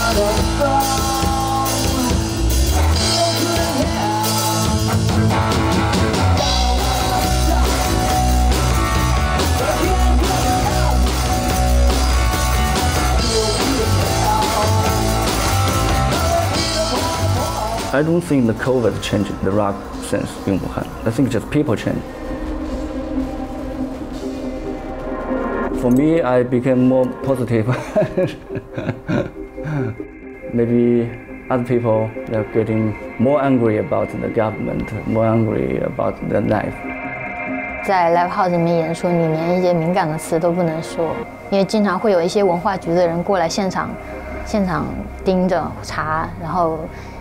I don't think the COVID changed the rock sense in Wuhan. I think just people change. For me, I became more positive. Maybe other people, they're getting more angry about the government, more angry about their life. 在 live house 里面演出，你连一些敏感的词都不能说，因为经常会有一些文化局的人过来现场盯着查，然后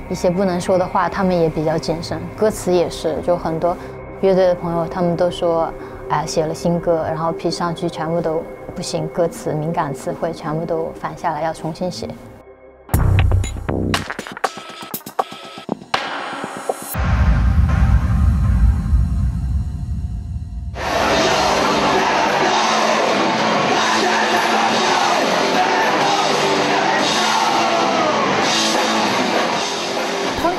一些不能说的话，他们也比较谨慎。歌词也是，就很多乐队的朋友，他们都说，写了新歌，然后批上去全部都不行，歌词敏感词汇全部都反下来，要重新写。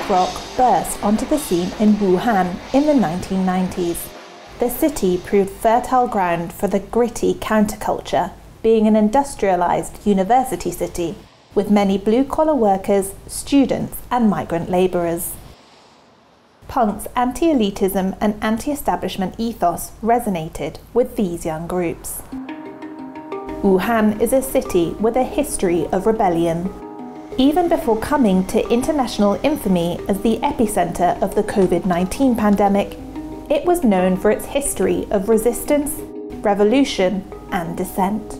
Rock burst onto the scene in Wuhan in the 1990s. The city proved fertile ground for the gritty counterculture, being an industrialized university city with many blue-collar workers, students and migrant labourers. Punk's anti-elitism and anti-establishment ethos resonated with these young groups. Wuhan is a city with a history of rebellion. Even before coming to international infamy as the epicenter of the COVID-19 pandemic, it was known for its history of resistance, revolution, and dissent.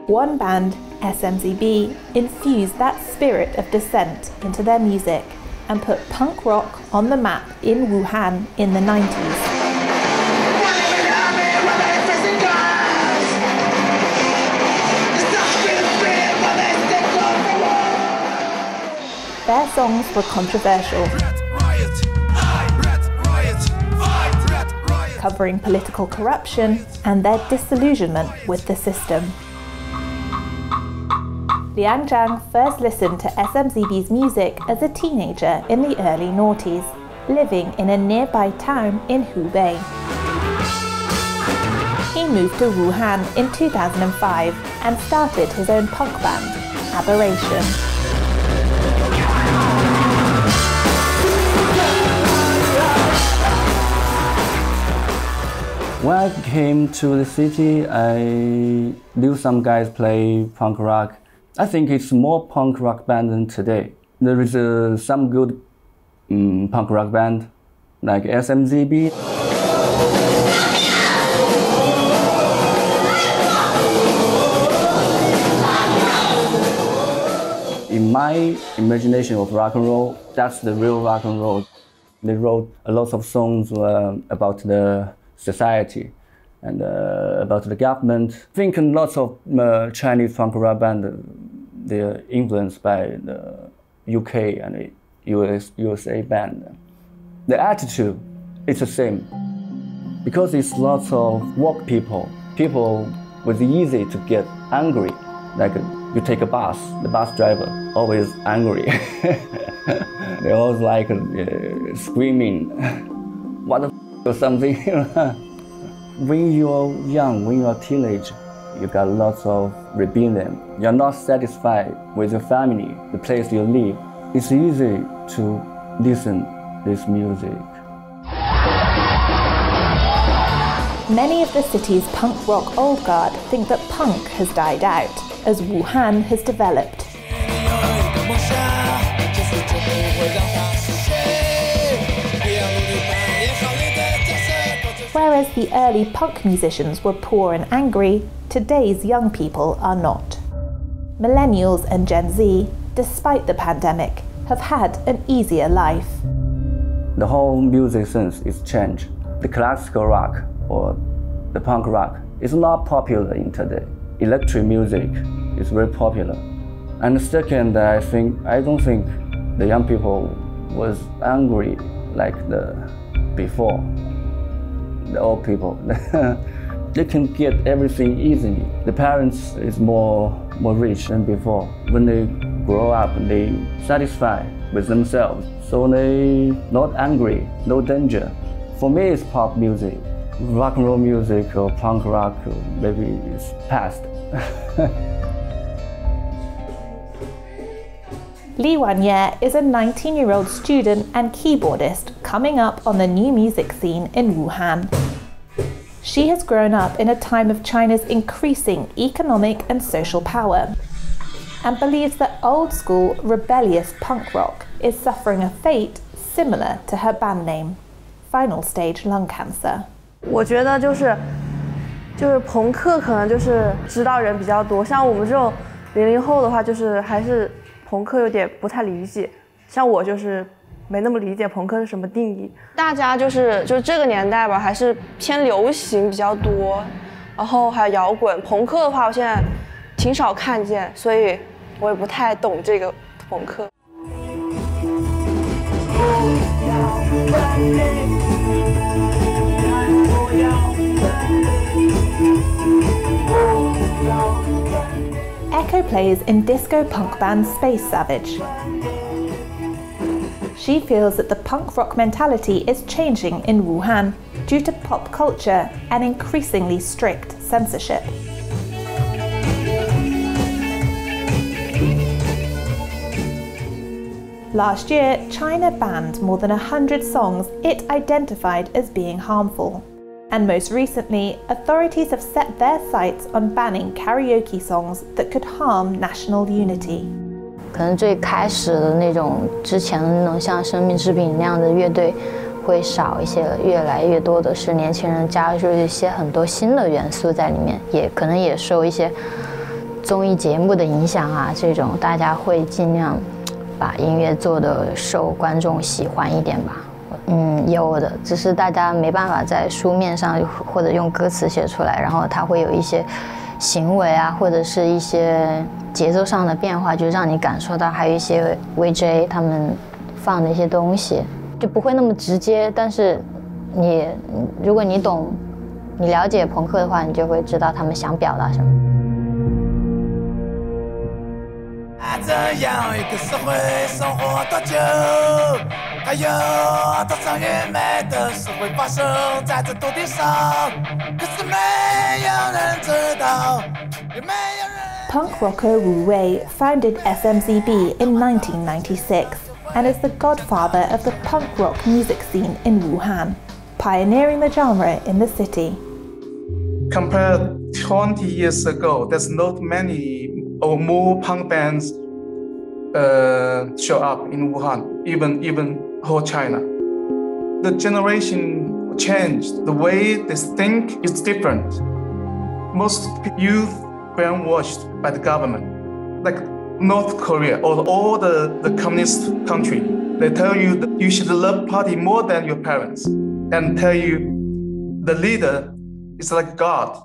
One band, SMZB, infused that spirit of dissent into their music and put punk rock on the map in Wuhan in the 90s. Their songs were controversial, covering political corruption and their disillusionment with the system. Liang Zhang first listened to SMZB's music as a teenager in the early noughties, living in a nearby town in Hubei. He moved to Wuhan in 2005 and started his own punk band, Aberration. When I came to the city, I knew some guys play punk rock. I think it's more punk rock band than today. There is some good punk rock band like SMZB. In my imagination of rock and roll, that's the real rock and roll. They wrote a lot of songs about the society and about the government. I think lots of Chinese punk rock band, they're influenced by the UK and USA band. The attitude is the same because it's lots of work people with easy to get angry. Like you take a bus, the bus driver always angry. They always like screaming, what the or something. When you're young, when you're a teenager, you got lots of rebellion. You're not satisfied with your family, the place you live. It's easy to listen this music. Many of the city's punk rock old guard think that punk has died out as Wuhan has developed. Whereas the early punk musicians were poor and angry, today's young people are not. Millennials and Gen Z, despite the pandemic, have had an easier life. The whole music sense is changed. The classical rock or the punk rock is not popular in today. Electric music is very popular. And second, I don't think the young people was angry like the before. The old people, they can get everything easily. The parents is more more rich than before. When they grow up, they satisfied with themselves, so they not angry, no danger. For me, it's pop music. Rock and roll music or punk rock, maybe it's past. Li Wanye is a 19-year-old student and keyboardist coming up on the new music scene in Wuhan. She has grown up in a time of China's increasing economic and social power and believes that old-school, rebellious punk rock is suffering a fate similar to her band name, Final Stage Lung Cancer. 我觉得就是朋克可能就是知道人比较多，像我们这种00后的话，就是还是朋克有点不太理解。像我就是没那么理解朋克是什么定义。大家就是这个年代吧，还是偏流行比较多，然后还有摇滚。朋克的话，我现在挺少看见，所以我也不太懂这个朋克。 Echo plays in disco punk band Space Savage. She feels that the punk rock mentality is changing in Wuhan due to pop culture and increasingly strict censorship. Last year, China banned more than 100 songs it identified as being harmful. And most recently, authorities have set their sights on banning karaoke songs that could harm national unity. 可能最开始的那种之前的那种像生命之饼那样的乐队会少一些了，越来越多的是年轻人加入一些很多新的元素在里面，也可能也受一些综艺节目的影响啊，这种大家会尽量把音乐做得受观众喜欢一点吧。 有的，只是大家没办法在书面上或者用歌词写出来，然后它会有一些行为啊，或者是一些节奏上的变化，就让你感受到，还有一些 VJ 他们放的一些东西，就不会那么直接。但是如果你懂，你了解朋克的话，你就会知道他们想表达什么。 怎样一个社会生活多久？还有多少愚昧的事会发生在这土地上？可是没有人知道，也没有人。 Punk rocker Wu Wei founded SMZB in 1996 and is the godfather of the punk rock music scene in Wuhan, pioneering the genre in the city. Compared 20 years ago, there's not many or more punk bands show up in Wuhan, even whole China. The generation changed. The way they think is different. Most youth brainwashed by the government, like North Korea or all the communist country. They tell you that you should love party more than your parents, and tell you the leader is like God.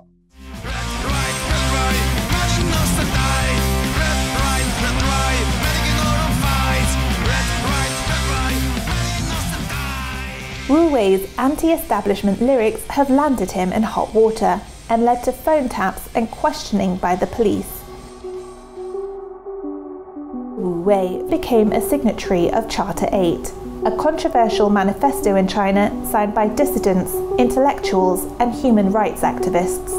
Wu Wei's anti-establishment lyrics have landed him in hot water and led to phone taps and questioning by the police. Wu Wei became a signatory of Charter 8, a controversial manifesto in China signed by dissidents, intellectuals, and human rights activists.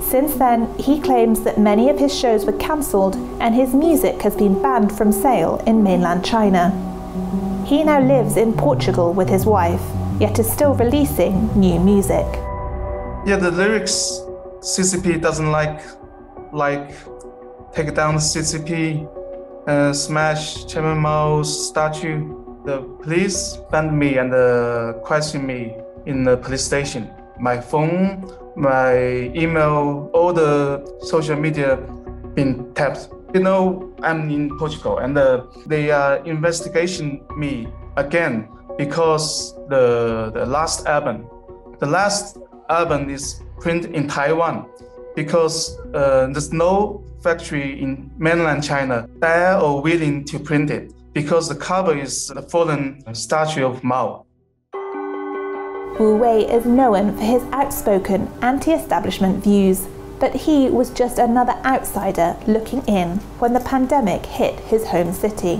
Since then, he claims that many of his shows were cancelled and his music has been banned from sale in mainland China. He now lives in Portugal with his wife, yet is still releasing new music. Yeah, the lyrics, CCP doesn't like take down the CCP, smash Chairman Mao's statue. The police banned me and questioned me in the police station. My phone, my email, all the social media been tapped. You know, I'm in Portugal and they are investigating me again because the last album is printed in Taiwan because there's no factory in mainland China that are willing to print it because the cover is the fallen statue of Mao. Wu Wei is known for his outspoken anti-establishment views, but he was just another outsider looking in when the pandemic hit his home city.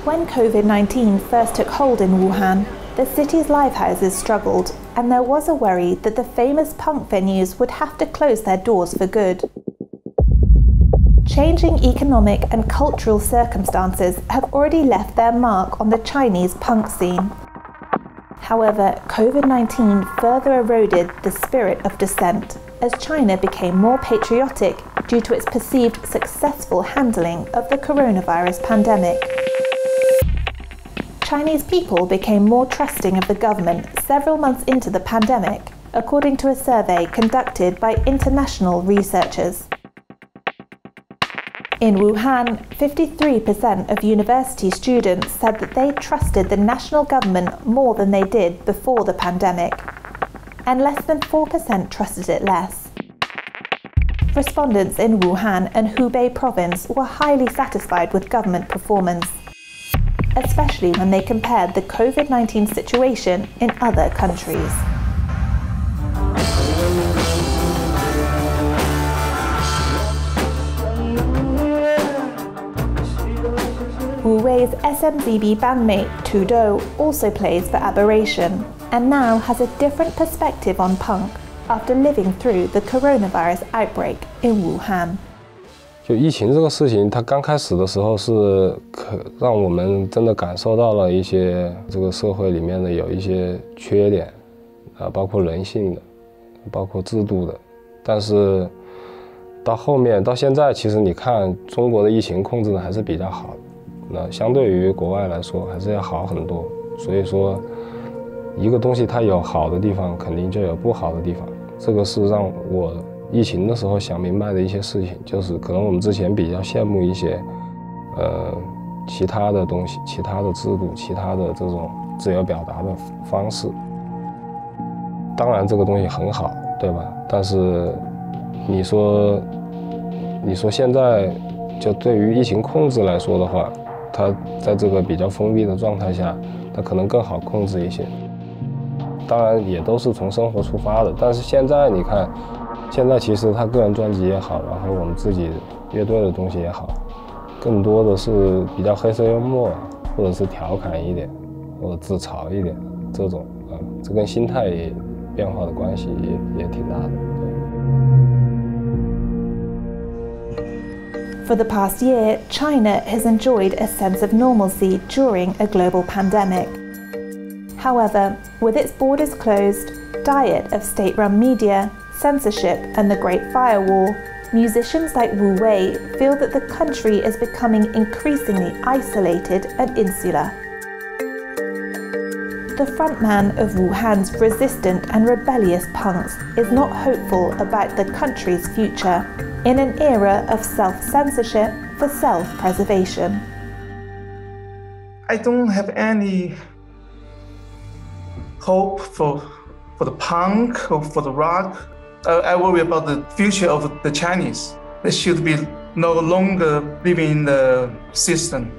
When COVID-19 first took hold in Wuhan, the city's livehouses struggled, and there was a worry that the famous punk venues would have to close their doors for good. Changing economic and cultural circumstances have already left their mark on the Chinese punk scene. However, COVID-19 further eroded the spirit of dissent as China became more patriotic due to its perceived successful handling of the coronavirus pandemic. Chinese people became more trusting of the government several months into the pandemic, according to a survey conducted by international researchers. In Wuhan, 53% of university students said that they trusted the national government more than they did before the pandemic, and less than 4% trusted it less. Respondents in Wuhan and Hubei province were highly satisfied with government performance, especially when they compared the COVID-19 situation in other countries. Wu-wei's SMZB bandmate Tudo also plays for Aberration and now has a different perspective on punk after living through the coronavirus outbreak in Wuhan. 就疫情这个事情，它刚开始的时候是让我们真的感受到了一些这个社会里面的有一些缺点，包括人性的，包括制度的。但是到后面到现在，其实你看中国的疫情控制的还是比较好的，那相对于国外来说还是要好很多。所以说，一个东西它有好的地方，肯定就有不好的地方。这个是让我 疫情的时候想明白的一些事情，就是可能我们之前比较羡慕一些，其他的东西、其他的制度、其他的这种自由表达的方式。当然这个东西很好，对吧？但是你说现在就对于疫情控制来说的话，它在这个比较封闭的状态下，它可能更好控制一些。当然也都是从生活出发的，但是现在你看。 现在其实他个人专辑也好，然后我们自己乐队的东西也好，更多的是比较黑色幽默，或者是调侃一点，或者自嘲一点这种，这跟心态变化的关系也挺大的。For the past year, China has enjoyed a sense of normalcy during a global pandemic. However, with its borders closed, diet of state-run media, censorship and the Great Firewall, musicians like Wu Wei feel that the country is becoming increasingly isolated and insular. The frontman of Wuhan's resistant and rebellious punks is not hopeful about the country's future in an era of self-censorship for self-preservation. I don't have any hope for the punk or for the rock. I worry about the future of the Chinese. They should be no longer living in the system.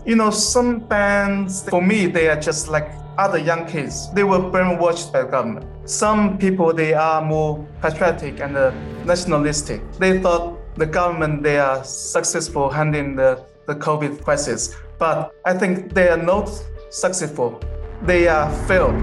You know, some bands, for me, they are just like other young kids. They were brainwashed by the government. Some people, they are more patriotic and nationalistic. They thought the government, they are successful handling the COVID crisis. But I think they are not successful. They are failed.